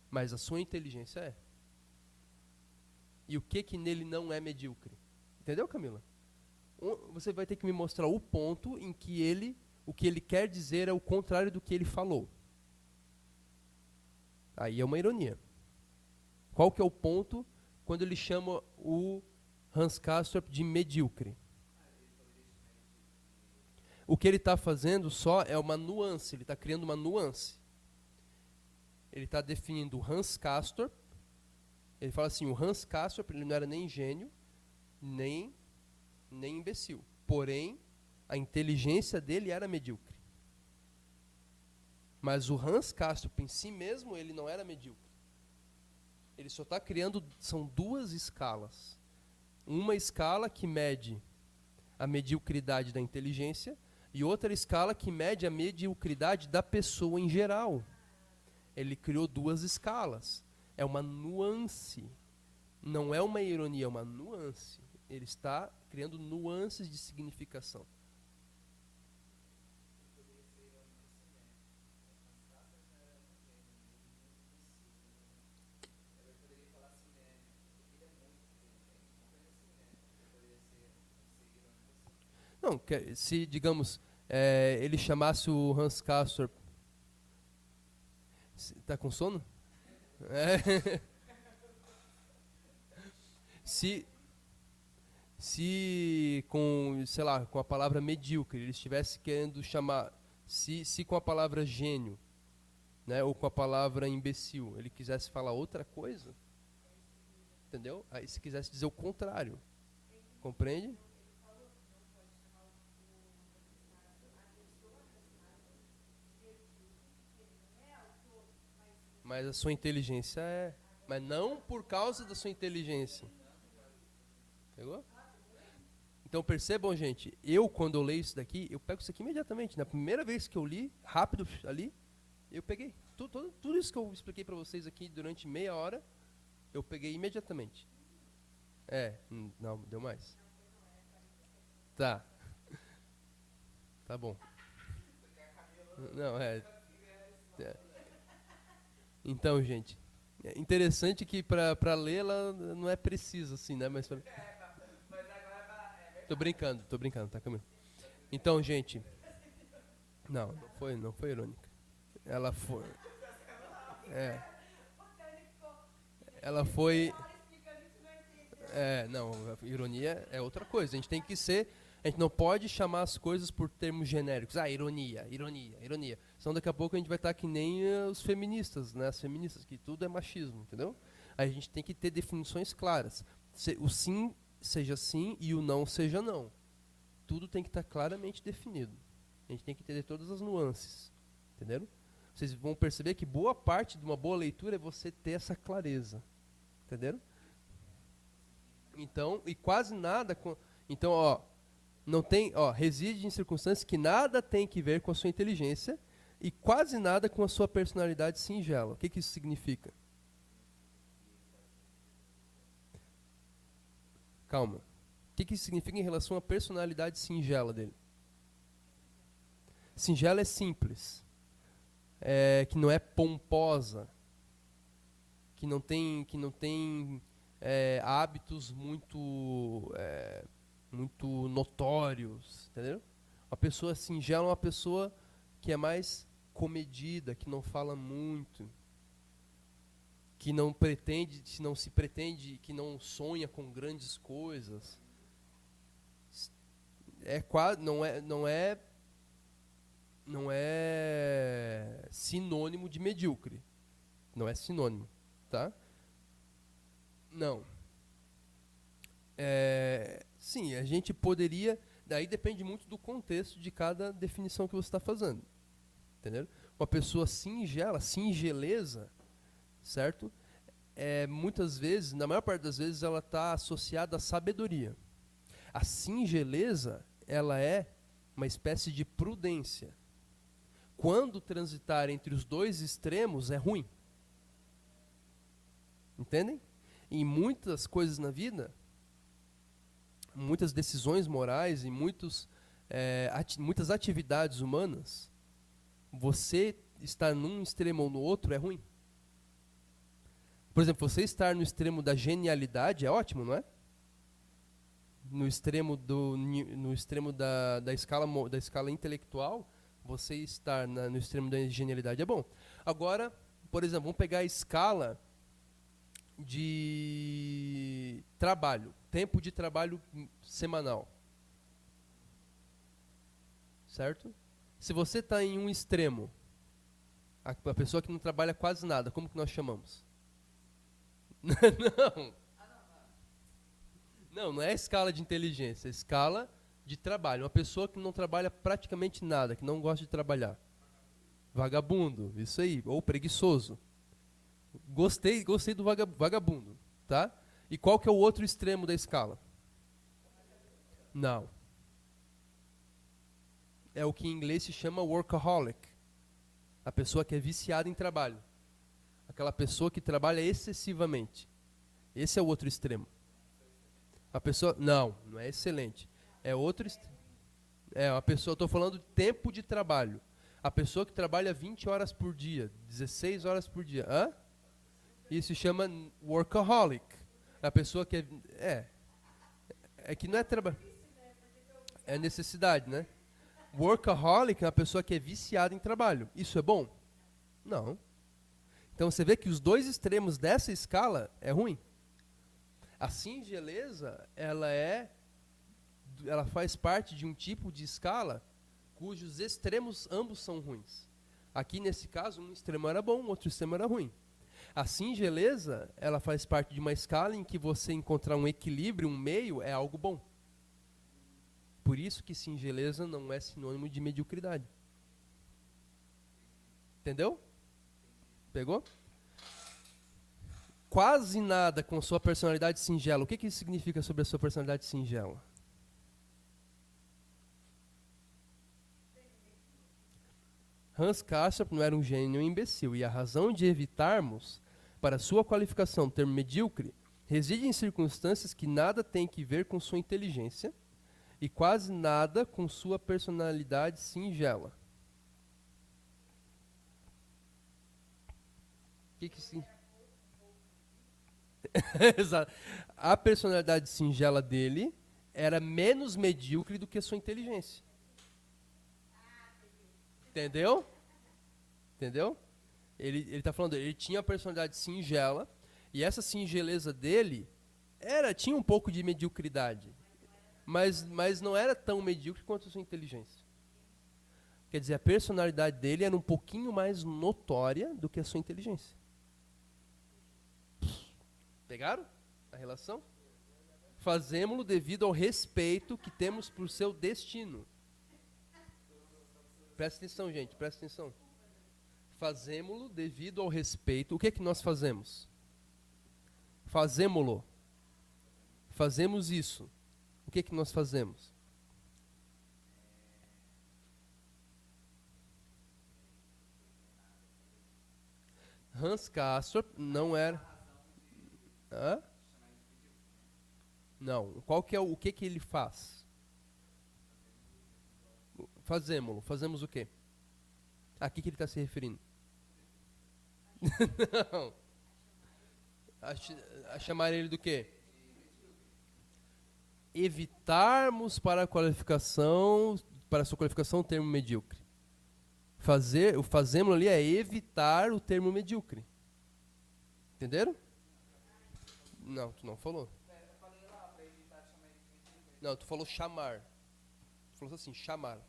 mas a sua inteligência é. E o que nele não é medíocre? Entendeu, Camila? Você vai ter que me mostrar o ponto em que o que ele quer dizer é o contrário do que ele falou. Aí é uma ironia. Qual que é o ponto quando ele chama o Hans Castorp de medíocre? O que ele está fazendo só é uma nuance, ele está criando uma nuance. Ele está definindo o Hans Castorp. Ele fala assim, o Hans Castorp ele não era nem gênio, nem imbecil. Porém, a inteligência dele era medíocre. Mas o Hans Castorp em si mesmo, ele não era medíocre. Ele só está criando, são duas escalas. Uma escala que mede a mediocridade da inteligência e outra escala que mede a mediocridade da pessoa em geral. Ele criou duas escalas. É uma nuance. Não é uma ironia, é uma nuance. Ele está criando nuances de significação. Não, se, digamos, ele chamasse o Hans Castorp... Está com sono? É. Se com, sei lá, com a palavra medíocre, ele estivesse querendo chamar... Se com a palavra gênio, né, ou com a palavra imbecil, ele quisesse falar outra coisa, entendeu? Aí se quisesse dizer o contrário, compreende? Mas a sua inteligência é... Mas não por causa da sua inteligência. Pegou? Então percebam, gente, quando eu leio isso daqui, eu pego isso aqui imediatamente. Na primeira vez que eu li, rápido ali, eu peguei. Tudo isso que eu expliquei para vocês aqui durante meia hora, eu peguei imediatamente. Não, deu mais. Tá. Tá bom. Não, Então, gente, é interessante que para ler ela não é preciso assim, né? Mas tô brincando, tá comigo. Então, gente, não foi irônica. Ela foi ela foi não, ironia é outra coisa. A gente não pode chamar as coisas por termos genéricos. Ironia. Senão daqui a pouco a gente vai estar que nem os feministas, né? As feministas, que tudo é machismo, entendeu? Aí a gente tem que ter definições claras. O sim seja sim e o não seja não. Tudo tem que estar claramente definido. A gente tem que entender todas as nuances, entenderam? Vocês vão perceber que boa parte de uma boa leitura é você ter essa clareza, entenderam? Então, e quase nada então, não tem, reside em circunstâncias que nada tem que ver com a sua inteligência e quase nada com a sua personalidade singela. O que isso significa? Calma. O que isso significa em relação à personalidade singela dele? Singela é simples, que não é pomposa, que não tem hábitos muito notórios, entendeu? Uma pessoa singela é uma pessoa que é mais comedida, que não fala muito, que não se pretende, que não sonha com grandes coisas. Não é sinônimo de medíocre. Não é sinônimo, tá? Não. Sim, a gente poderia... Daí depende muito do contexto de cada definição que você está fazendo. Entendeu? Uma pessoa singela, singeleza, certo? Muitas vezes, na maior parte das vezes, ela está associada à sabedoria. A singeleza, ela é uma espécie de prudência. Quando transitar entre os dois extremos, é ruim. Entendem? Em muitas coisas na vida, muitas decisões morais e muitas atividades humanas, você estar num extremo ou no outro é ruim. Por exemplo, você estar no extremo da genialidade é ótimo, não é? no extremo, no extremo da escala intelectual, você estar no extremo da genialidade é bom. Agora, por exemplo, vamos pegar a escala de trabalho, tempo de trabalho semanal. Certo? Se você está em um extremo, a pessoa que não trabalha quase nada, como que nós chamamos? Não é a escala de inteligência, é a escala de trabalho. Uma pessoa que não trabalha praticamente nada, que não gosta de trabalhar. Vagabundo, isso aí, ou preguiçoso. Gostei do vagabundo, tá? E qual que é o outro extremo da escala? Não. É o que em inglês se chama workaholic. A pessoa que é viciada em trabalho. Aquela pessoa que trabalha excessivamente. Esse é o outro extremo. A pessoa... Não é excelente. É outro extremo. É uma pessoa... Estou falando de tempo de trabalho. A pessoa que trabalha 20 horas por dia, 16 horas por dia. Hã? Isso se chama workaholic. A pessoa que é que não é trabalho. É necessidade, né? Workaholic é uma pessoa que é viciada em trabalho. Isso é bom? Não. Então você vê que os dois extremos dessa escala é ruim. A singeleza, ela faz parte de um tipo de escala cujos extremos ambos são ruins. Aqui nesse caso, um extremo era bom, outro extremo era ruim. A singeleza, ela faz parte de uma escala em que você encontrar um equilíbrio, um meio, é algo bom. Por isso que singeleza não é sinônimo de mediocridade. Entendeu? Pegou? Quase nada com sua personalidade singela. O que isso significa sobre a sua personalidade singela? Hans Castorp não era um gênio nem um imbecil, e a razão de evitarmos, para sua qualificação, o termo medíocre, reside em circunstâncias que nada têm que ver com sua inteligência e quase nada com sua personalidade singela. O que significa? Exato. A personalidade singela dele era menos medíocre do que a sua inteligência. Entendeu? Entendeu? Ele está falando, ele tinha a personalidade singela, e essa singeleza dele tinha um pouco de mediocridade, mas não era tão medíocre quanto a sua inteligência. Quer dizer, a personalidade dele era um pouquinho mais notória do que a sua inteligência. Pegaram a relação? Fazemo-lo devido ao respeito que temos por seu destino. Presta atenção, gente, presta atenção. Fazemo-lo devido ao respeito. O que é que nós fazemos? Fazemo-lo. Fazemos isso. O que é que nós fazemos? Hans Castorp não era... Hã? Não. Qual que é o que ele faz? Fazemo-lo. Fazemos o quê? A que ele está se referindo? Não. A chamar ele do quê? Evitarmos para a sua qualificação o termo medíocre. O fazemos ali é evitar o termo medíocre. Entenderam? Não, tu não falou. Não, tu falou chamar. Tu falou assim, chamar.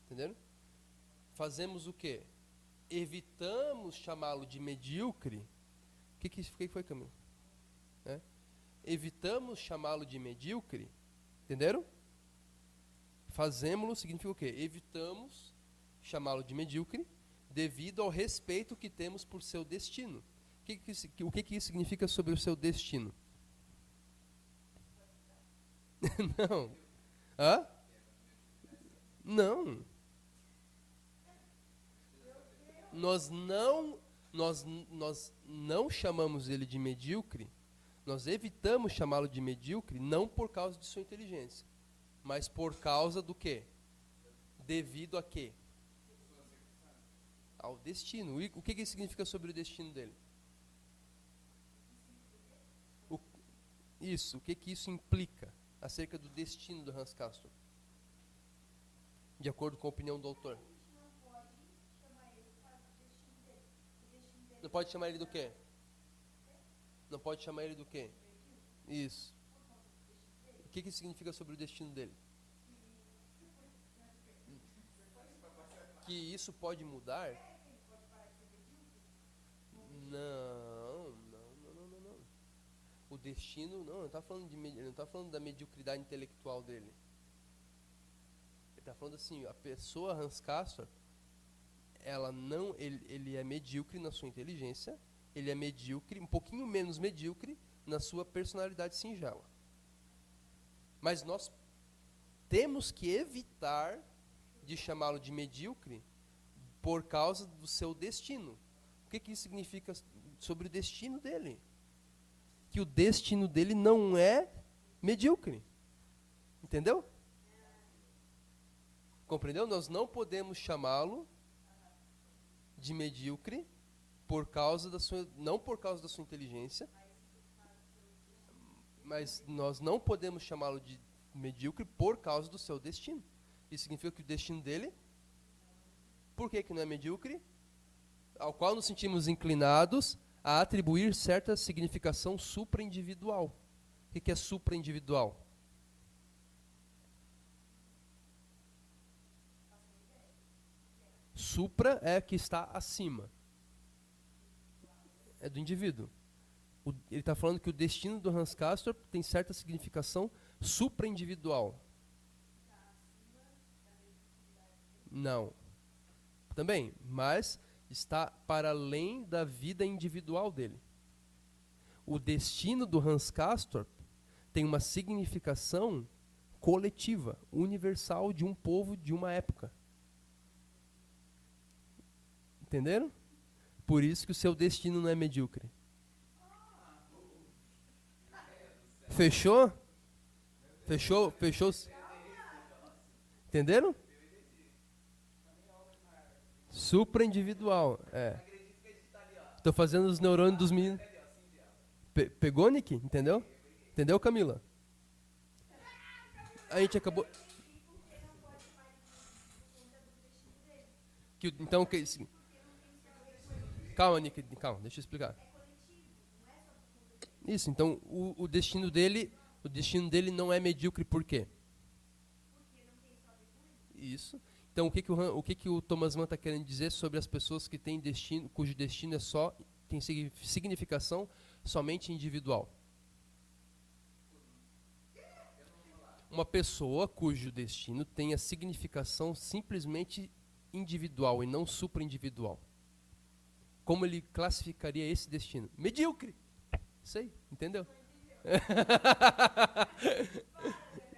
Entenderam? Fazemos o quê? Evitamos chamá-lo de medíocre. O que foi, Camilo? Evitamos chamá-lo de medíocre. Entenderam? Fazemos-lo significa o quê? Evitamos chamá-lo de medíocre devido ao respeito que temos por seu destino. O que isso significa sobre o seu destino? Não. Hã? Não. Nós não chamamos ele de medíocre, nós evitamos chamá-lo de medíocre não por causa de sua inteligência, mas por causa do quê? Devido a quê? Ao destino. E o que isso significa sobre o destino dele? Isso, o que que isso implica acerca do destino do Hans Castorp? De acordo com a opinião do autor. Não pode chamar ele do quê? Não pode chamar ele do quê? Isso. O que que isso significa sobre o destino dele? Que isso pode mudar? Não. O destino, não está falando ele não está falando da mediocridade intelectual dele. Ele está falando assim, a pessoa Hans Castorp, ele é medíocre na sua inteligência, ele é medíocre, um pouquinho menos medíocre na sua personalidade singela. Mas nós temos que evitar de chamá-lo de medíocre por causa do seu destino. O que que isso significa sobre o destino dele? Que o destino dele não é medíocre. Entendeu? Compreendeu? Nós não podemos chamá-lo de medíocre não por causa da sua inteligência, mas nós não podemos chamá-lo de medíocre por causa do seu destino. Isso significa que o destino dele, por que não é medíocre? Ao qual nos sentimos inclinados a atribuir certa significação supraindividual. O que é supraindividual? Supra é que está acima. É do indivíduo. Ele está falando que o destino do Hans Castorp tem certa significação supraindividual. Não. Também, mas está para além da vida individual dele. O destino do Hans Castorp tem uma significação coletiva, universal de um povo, de uma época. Entenderam? Por isso que o seu destino não é medíocre. Fechou? Fechou? Entenderam? Supraindividual. Estou fazendo os neurônios dos meninos. Pegou, Nick? Entendeu? Entendeu, Camila? A gente acabou. Calma, Nick, calma, deixa eu explicar. Isso, então o destino dele não é medíocre por quê? Isso. Então o que o Thomas Mann está querendo dizer sobre as pessoas que têm destino, cujo destino tem significação somente individual? Uma pessoa cujo destino tem a significação simplesmente individual e não supraindividual. Como ele classificaria esse destino? Medíocre. Isso aí, entendeu?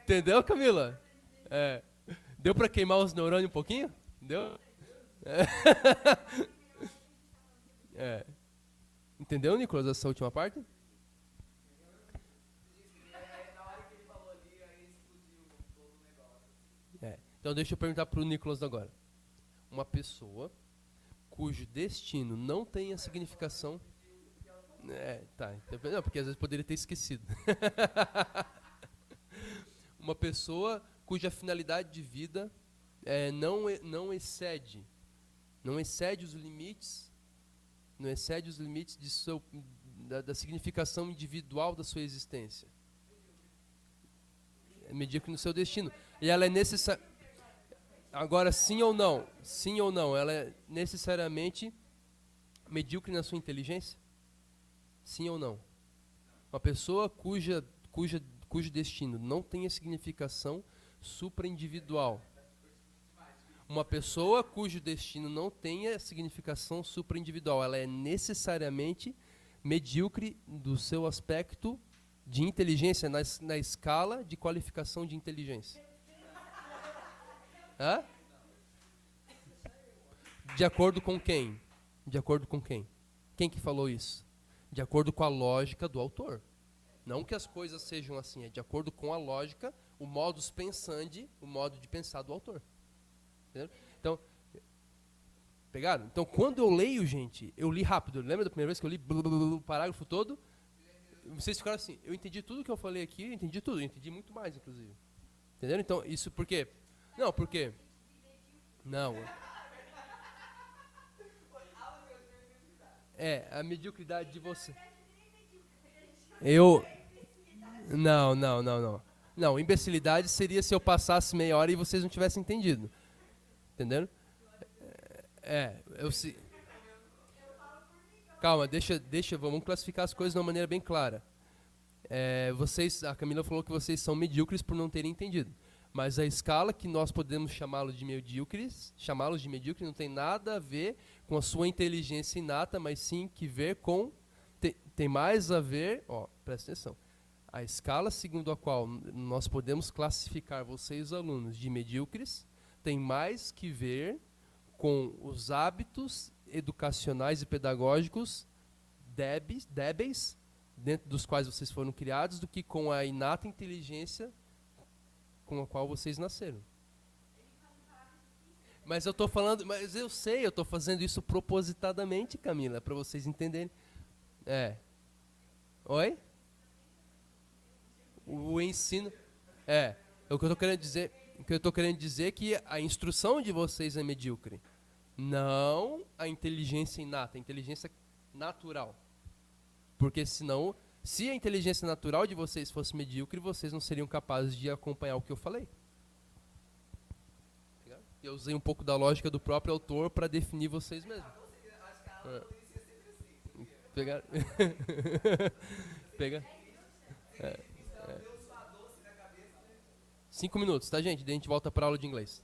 Entendeu, Camila? Deu para queimar os neurônios um pouquinho? Deu? Entendeu, Nicolas, essa última parte? Então deixa eu perguntar para o Nicolas agora. Uma pessoa cujo destino não tem a significação... Tá. Não, porque às vezes poderia ter esquecido. Uma pessoa cuja finalidade de vida não excede os limites, da significação individual da sua existência. É medíocre no seu destino. E ela é necessária. Agora, sim ou não, ela é necessariamente medíocre na sua inteligência? Sim ou não? Uma pessoa cujo destino não tem a significação supraindividual. Uma pessoa cujo destino não tem a significação supraindividual. Ela é necessariamente medíocre do seu aspecto de inteligência, na escala de qualificação de inteligência. Hã? De acordo com quem? De acordo com quem? Quem que falou isso? De acordo com a lógica do autor. Não que as coisas sejam assim, é de acordo com a lógica, o modus pensandi, o modo de pensar do autor. Entendeu? Então, pegaram? Então, quando eu leio, gente, eu li rápido. Lembra da primeira vez que eu li o parágrafo todo? vocês ficaram assim, eu entendi tudo que eu falei aqui, eu entendi tudo, eu entendi muito mais, inclusive. Entenderam? Então, isso por quê? Não, por quê? Não. A mediocridade de você. Eu. Não, não, não, não. Não, imbecilidade seria se eu passasse meia hora e vocês não tivessem entendido. Entendendo? Eu se. Calma, vamos classificar as coisas de uma maneira bem clara. A Camila falou que vocês são medíocres por não terem entendido. Mas a escala que nós podemos chamá-los de medíocres não tem nada a ver com a sua inteligência inata, mas sim que ver com tem mais a ver, presta atenção. A escala segundo a qual nós podemos classificar vocês alunos de medíocres tem mais que ver com os hábitos educacionais e pedagógicos débeis dentro dos quais vocês foram criados do que com a inata inteligência com a qual vocês nasceram. Mas eu tô fazendo isso propositadamente, Camila, para vocês entenderem. Oi? O ensino o que eu tô querendo dizer é que a instrução de vocês é medíocre, não a inteligência inata, a inteligência natural. Porque senão, se a inteligência natural de vocês fosse medíocre, vocês não seriam capazes de acompanhar o que eu falei. Eu usei um pouco da lógica do próprio autor para definir vocês mesmos. Pegar. Pega. 5 minutos, tá, gente? Daí a gente volta para a aula de inglês.